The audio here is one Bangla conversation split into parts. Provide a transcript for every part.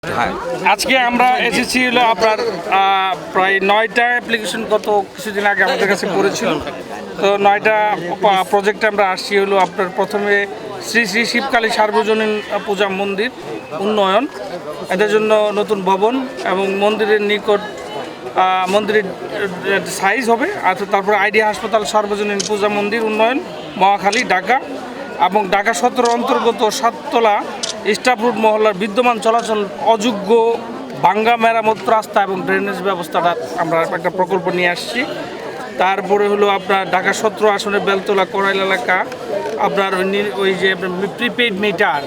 হ্যাঁ, আজকে আমরা এসেছি হলো আপনার প্রায় 9টা অ্যাপ্লিকেশন গত কিছুদিন আগে আমাদের কাছে পড়েছিল। তো 9টা প্রজেক্টে আমরা আসছি হলো আপনার প্রথমে শ্রী শ্রী শিবকালী সার্বজনীন পূজা মন্দির উন্নয়ন, এটার জন্য নতুন ভবন এবং মন্দিরের নিকট মন্দিরের সাইজ হবে। আর তারপরে আইডিয়া হাসপাতাল সার্বজনীন পূজা মন্দির উন্নয়ন মহাখালী ঢাকা এবং ঢাকা 17 অন্তর্গত সাততলা স্টাফ রোড মহল্লার বিদ্যমান চলাচল অযোগ্য ভাঙ্গা মেরামত রাস্তা এবং ড্রেনেজ ব্যবস্থাটা আমরা একটা প্রকল্প নিয়ে আসছি। তারপরে হলো আপনার ঢাকা 17 আসনের বেলতলা করাইল এলাকা আপনার ওই যে প্রিপেইড মিটার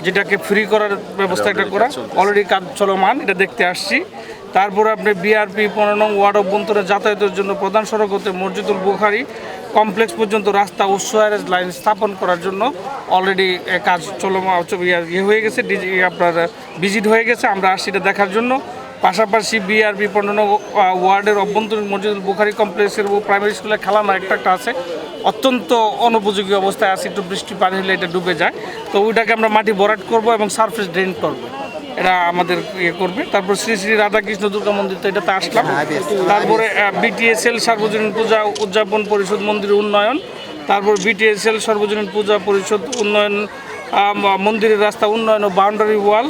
যেটাকে ফ্রি করার ব্যবস্থা একটা করা অলরেডি কাজ চলমান, এটা দেখতে আসছি। তারপরে আপনি বিআরপি 15 নং ওয়ার্ড অভ্যন্তরে যাতায়াতের জন্য প্রধান সড়ক হতে মসজিদুল বুখারি কমপ্লেক্স পর্যন্ত রাস্তা ও সুয়ারেজ লাইন স্থাপন করার জন্য অলরেডি কাজ চলমান হয়ে গেছে, আপনার ভিজিট হয়ে গেছে। আমরা আসছি এটা দেখার জন্য। পাশাপাশি বিআরপি 15 নং ওয়ার্ডের অভ্যন্তরীণ মসজিদুল বুখারি কমপ্লেক্সের প্রাইমারি স্কুলে খেলানো একটা আছে, অত্যন্ত অনুপযোগী অবস্থায় আছে, একটু বৃষ্টি পানি হলে এটা ডুবে যায়। তো ওইটাকে আমরা মাটি ভরাট করব এবং সারফেস ড্রেন করবো, এটা আমাদের করবে। তারপর শ্রী শ্রী রাধাকৃষ্ণ দুর্গা মন্দির, তো এটাতে আসলাম। তারপরে বিটিএসএল সার্বজনীন পূজা উদযাপন পরিষদ মন্দির উন্নয়ন, তারপর বিটিএসএল সার্বজনীন পূজা পরিষদ উন্নয়ন মন্দিরের রাস্তা উন্নয়ন ও বাউন্ডারি ওয়াল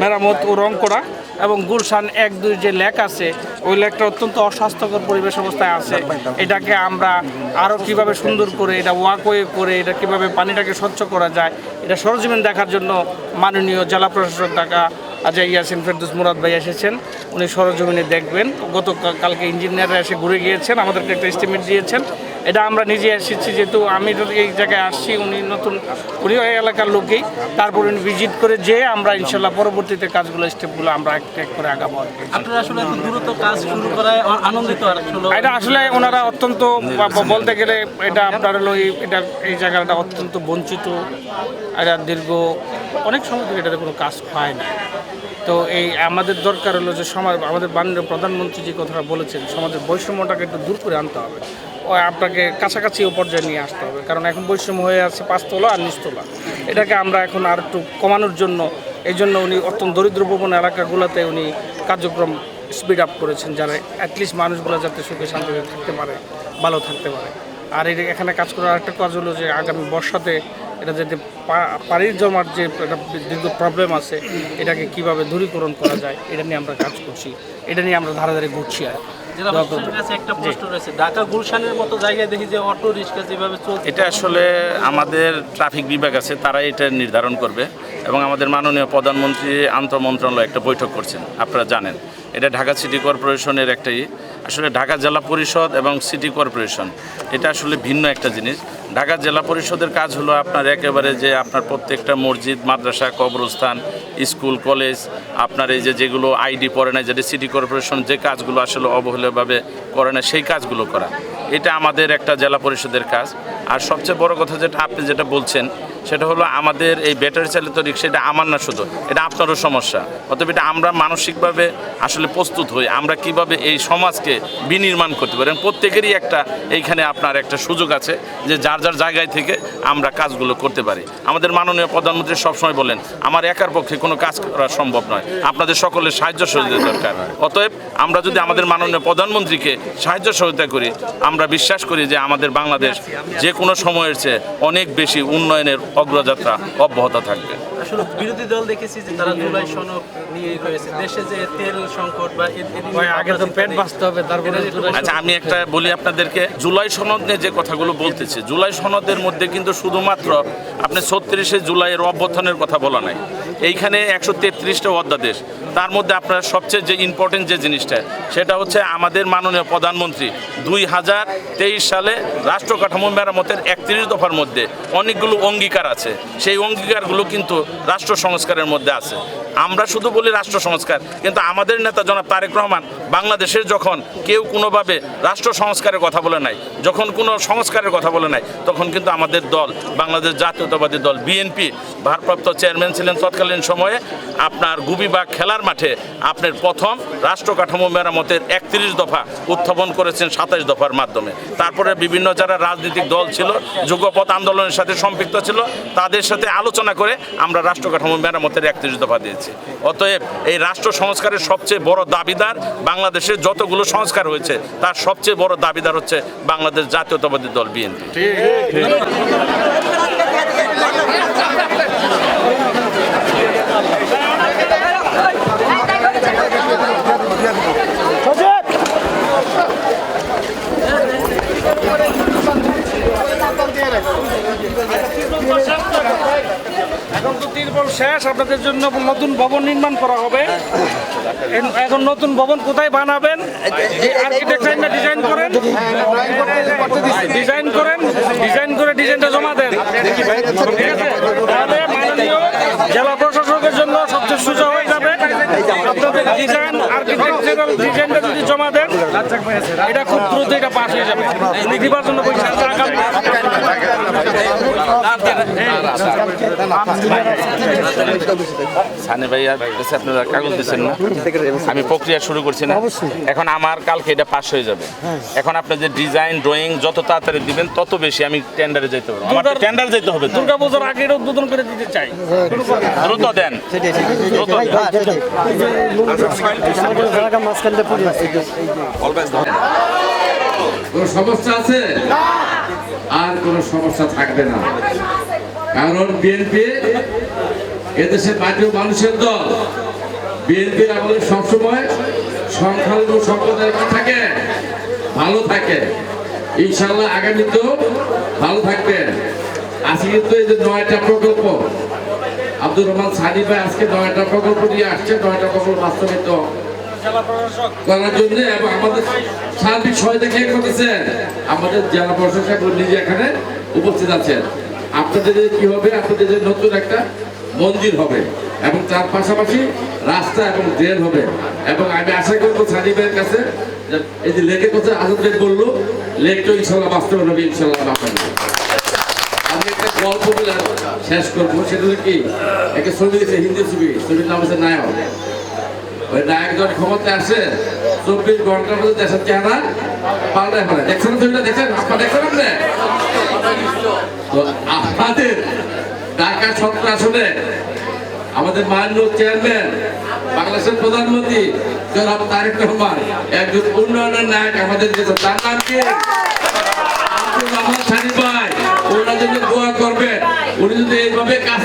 মেরামত ও রং করা এবং গুলশান 1-2 যে লেক আছে ওই লেকটা অত্যন্ত অস্বাস্থ্যকর পরিবেশ অবস্থায় আছে, এটাকে আমরা আরও কীভাবে সুন্দর করে এটা ওয়াকওয়ে করে এটা কীভাবে পানিটাকে স্বচ্ছ করা যায় এটা সরজমিন দেখার জন্য মাননীয় জেলা প্রশাসক ঢাকা ইয়াসিন ফেরদৌস মুরাদ ভাই এসেছেন, উনি সরজমিনে দেখবেন। গতকালকে ইঞ্জিনিয়াররা এসে ঘুরে গিয়েছেন, আমাদেরকে একটা এস্টিমেট দিয়েছেন। এটা আমরা নিজে এসেছি, যেহেতু আমি এই জায়গায় আসছি, উনি ওই এলাকার লোকেই। তারপর উনি ভিজিট করে যেয়ে আমরা ইনশাল্লাহ পরবর্তীতে কাজগুলো স্টেপগুলো আমরা এক করে আগাবো। আপনারা আসলে দ্রুত কাজ শুরু করায় আনন্দিত। এটা আসলে ওনারা অত্যন্ত বলতে গেলে এটা আপনার হলো এটা এই জায়গাটা অত্যন্ত বঞ্চিত, এটা দীর্ঘ অনেক সময় থেকে এটাতে কোনো কাজ হয় না। তো এই আমাদের দরকার হলো যে সমাজ, আমাদের মাননীয় প্রধানমন্ত্রী যে কথাটা বলেছেন, সমাজের বৈষম্যটাকে একটু দূর করে আনতে হবে, আপনাকে কাছাকাছি পর্যায়ে নিয়ে আসতে হবে। কারণ এখন বৈষম্য হয়ে আছে 5 তলা আর নিচতলা, এটাকে আমরা এখন আর একটু কমানোর জন্য এই জন্য উনি অত্যন্ত দরিদ্রপ্রবণ এলাকাগুলোতে উনি কার্যক্রম স্পিড আপ করেছেন, যারা অ্যাটলিস্ট মানুষগুলো যাতে সুখে শান্তিতে থাকতে পারে, ভালো থাকতে পারে। আর এখানে কাজ করার আরেকটা কাজ হলো যে আগামী বর্ষাতে এটা যাতে পানির জমার যে একটা দীর্ঘ প্রবলেম আছে এটাকে কিভাবে দূরীকরণ করা যায় এটা নিয়ে আমরা কাজ করছি, এটা নিয়ে আমরা ধারে ধারে ঘুরছি। আর একটা প্রশ্ন রয়েছে, ঢাকা গুলশানের মতো জায়গায় দেখি যে অটো রিক্সা যেভাবে চলছে, এটা আসলে আমাদের ট্রাফিক বিভাগ আছে, তারা এটা নির্ধারণ করবে। এবং আমাদের মাননীয় প্রধানমন্ত্রী আন্তঃমন্ত্রণালয় একটা বৈঠক করছেন, আপনারা জানেন। এটা ঢাকা সিটি কর্পোরেশনের একটাই, আসলে ঢাকা জেলা পরিষদ এবং সিটি কর্পোরেশন এটা আসলে ভিন্ন একটা জিনিস। ঢাকা জেলা পরিষদের কাজ হলো আপনার একেবারে যে আপনার প্রত্যেকটা মসজিদ, মাদ্রাসা, কবরস্থান, স্কুল, কলেজ, আপনার এই যেগুলো আইডি পড়ে না, যেটা সিটি কর্পোরেশন যে কাজগুলো আসলে অবহেলাভাবে করে না সেই কাজগুলো করা, এটা আমাদের একটা জেলা পরিষদের কাজ। আর সবচেয়ে বড় কথা যেটা আপনি যেটা বলছেন সেটা হলো আমাদের এই ব্যাটারি চালিত রিক্সা, এটা আমার না শুধু, এটা আপনারও সমস্যা। অতএব এটা আমরা মানসিকভাবে আসলে প্রস্তুত হই আমরা কিভাবে এই সমাজকে বিনির্মাণ করতে পারি। প্রত্যেকেরই একটা এইখানে আপনার একটা সুযোগ আছে যে যার যার জায়গায় থেকে আমরা কাজগুলো করতে পারি। আমাদের মাননীয় প্রধানমন্ত্রী সবসময় বলেন আমার একার পক্ষে কোনো কাজ করা সম্ভব নয়, আপনাদের সকলের সাহায্য সহযোগিতা দরকার। অতএব আমরা যদি আমাদের মাননীয় প্রধানমন্ত্রীকে সাহায্য সহযোগিতা করি, আমরা বিশ্বাস করি যে আমাদের বাংলাদেশ যে কোনো সময়ের চেয়ে অনেক বেশি উন্নয়নের অগ্রযাত্রা অব্যাহত থাকবে। আসলে বিরোধী দল দেখেছি যে তারা জুলাই সনদ নিয়ে রয়েছে, দেশে যে তেল সংকট বা আগে তো পেট বাঁচতে হবে তারপরে। আচ্ছা, আমি একটা বলি আপনাদেরকে, জুলাই সনদ নিয়ে যে কথাগুলো বলতেছে, জুলাই সনদের মধ্যে কিন্তু শুধুমাত্র আপনি 36শে জুলাইয়ের অভ্যুত্থানের কথা বলা নাই, এইখানে 133টা অধ্যাদেশ। তার মধ্যে আপনার সবচেয়ে যে ইম্পর্টেন্ট যে জিনিসটা সেটা হচ্ছে আমাদের মাননীয় প্রধানমন্ত্রী 2023 সালে রাষ্ট্র কাঠামো মেরামতের 31 দফার মধ্যে অনেকগুলো অঙ্গীকার আছে, সেই অঙ্গীকারগুলো কিন্তু রাষ্ট্র সংস্কারের মধ্যে আছে। আমরা শুধু বলি রাষ্ট্র সংস্কার, কিন্তু আমাদের নেতা জনাব তারেক রহমান বাংলাদেশের যখন কেউ কোনোভাবে রাষ্ট্র সংস্কারের কথা বলে নাই, যখন কোনো সংস্কারের কথা বলে নাই, তখন কিন্তু আমাদের দল বাংলাদেশ জাতীয়তাবাদী দল বিএনপি ভারপ্রাপ্ত চেয়ারম্যান ছিলেন তৎকালীন তৎকালীন সময়ে আপনার গুবিবাগ খেলার মাঠে আপনার প্রথম রাষ্ট্র কাঠামো মেরামতের 31 দফা উত্থাপন করেছেন 27 দফার মাধ্যমে। তারপরে বিভিন্ন যারা রাজনৈতিক দল ছিল, যুগপৎ আন্দোলনের সাথে সম্পৃক্ত ছিল, তাদের সাথে আলোচনা করে আমরা রাষ্ট্র কাঠামো মেরামতের 31 দফা দিয়েছি। অতএব এই রাষ্ট্র সংস্কারের সবচেয়ে বড় দাবিদার, বাংলাদেশের যতগুলো সংস্কার হয়েছে তার সবচেয়ে বড় দাবিদার হচ্ছে বাংলাদেশ জাতীয়তাবাদী দল বিএনপি। এখন তো তিরপল শেষ, আপনাদের জন্য নতুন ভবন নির্মাণ করা হবে। এখন নতুন ভবন কোথায় বানাবেন? আর্কিটেকচার ডিজাইন করেন, ডিজাইন করে ডিজাইনটা জমা দেন। ঠিক আছে? তাহলে মাননীয় জেলা প্রশাসকের জন্য সবচেয়ে সোজা হয়ে যাবে। আপনাদের ডিজাইন, আর্কিটেকচারাল ডিজাইনটা যদি জমা দেন, এটা খুব দ্রুত এটা পাস হয়ে যাবে। নির্বাচন পরীক্ষা আগামী সানি ভাই আর কাছে আপনারা কাগজ দিচ্ছেন না, আমি প্রক্রিয়া শুরু করছি না। এখন আমার কালকে এটা পাস হয়ে যাবে। এখন আপনি যে ডিজাইন ড্রয়িং যত তাড়াতাড়ি দিবেন তত বেশি আমি টেন্ডারে যেতে পারবো। আমার টেন্ডার যেতে হবে, দুর্গা পূজার আগে এটা উদ্বোধন করে দিতে চাই। দ্রুত দেন, দ্রুত দেন। কোনো সমস্যা আছে? আর কোনো সমস্যা থাকবে না, কারণ বিএনপি এদেশের মাটির মানুষের দল। বিএনপির আমাদের সবসময় সংখ্যালঘু সম্প্রদায় কি থাকে, ভালো থাকে। ইনশাল্লাহ আগামীতেও ভালো থাকবেন। আজকে কিন্তু এই যে 9টা প্রকল্প আব্দুর রহমান সানি ভাই আজকে 9টা প্রকল্প নিয়ে আসছে, 9টা প্রকল্প বাস্তবায়িত করার জন্য এবং আমাদের সার্বিক সহায়তা কে করতেছেন? আমাদের জেলা প্রশাসক নিজে এখানে উপস্থিত আছেন। আপনাদের কি হবে? আপনাদের যে নতুন একটা মন্দির হবে এবং তার পাশাপাশি রাস্তা এবং ড্রেন হবে। এবং আমি আশা করবো সানি ভাইয়ের কাছে এই যে লেকের কথা আজাদ ভাই বললো, লেকটা ইনশাল্লাহ বাস্তবায়ন হবে ইনশাল্লাহ। আমি একটা গল্প বলে শেষ করবো, সেটা হলো কি, একটা ছবি দিয়েছে, হিন্দি ছবি, ছবির নাম হচ্ছে নায়ক। ওই নায়ক যখন ক্ষমতায় আসে 24 ঘন্টার মধ্যে দেশের চেহারা পাল্টায় ফেলে। দেখছেন ছবিটা? দেখছেন আপনার? দেখছেন আপনি? তো আপনাদের ঢাকা 17 আসনে আমাদের মাননীয় চেয়ারম্যান, বাংলাদেশের প্রধানমন্ত্রী জনাব তারেক রহমান একজন উন্নয়নের নায়ক আমাদের দেশে। তার নাম কি? আব্দুর রহমান সানি ভাই। ওনার জন্য দোয়া করবেন। উনি যদি এইভাবে কাজ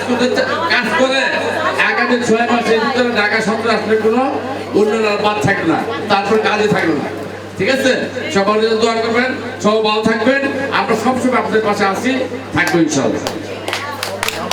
করে আগামী 6 মাসের ভিতরে ঢাকা 17 আসলে কোনো উন্নয়ন আর বাদ থাকবে না, তারপর কাজে থাকবে না। ঠিক আছে? সবার জন্য দোয়া করবেন, সব ভালো থাকবেন। আমরা সবসময় আপনাদের পাশে আছি, থাকবো ইনশাআল্লাহ।